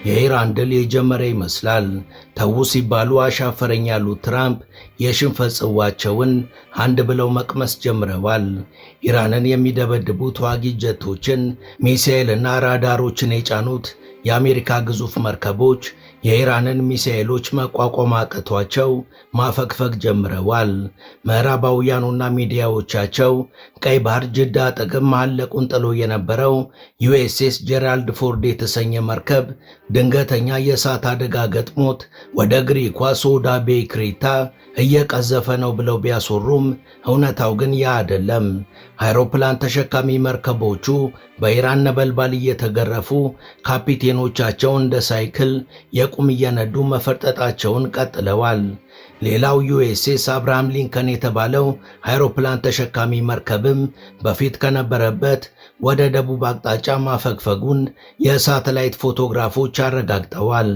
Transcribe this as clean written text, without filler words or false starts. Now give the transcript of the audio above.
የኢራን ድል የጀመረ ይመስላል። ተዉ ሲባሉ አሻፈረኝ ያሉት ትራምፕ የሽንፈት ጽዋቸውን አንድ ብለው መቅመስ ጀምረዋል። ኢራንን የሚደበድቡ ተዋጊ ጀቶችን፣ ሚሳኤልና ራዳሮችን የጫኑት የአሜሪካ ግዙፍ መርከቦች የኢራንን ሚሳኤሎች መቋቋም አቅቷቸው ማፈግፈግ ጀምረዋል። ምዕራባውያኑና ሚዲያዎቻቸው ቀይ ባህር ጅዳ አጠገብ ማለቁን ጥሎ የነበረው ዩኤስኤስ ጄራልድ ፎርድ የተሰኘ መርከብ ድንገተኛ የእሳት አደጋ ገጥሞት ወደ ግሪኳ ሶዳ ቤይ ክሬታ እየቀዘፈ ነው ብለው ቢያስወሩም እውነታው ግን ያ አይደለም። አይሮፕላን ተሸካሚ መርከቦቹ በኢራን ነበልባል እየተገረፉ ካፒቴኖቻቸው እንደ ሳይክል የቁም እየነዱ መፈርጠጣቸውን ቀጥለዋል። ሌላው ዩኤስኤስ አብርሃም ሊንከን የተባለው አይሮፕላን ተሸካሚ መርከብም በፊት ከነበረበት ወደ ደቡብ አቅጣጫ ማፈግፈጉን የሳተላይት ፎቶግራፎች አረጋግጠዋል።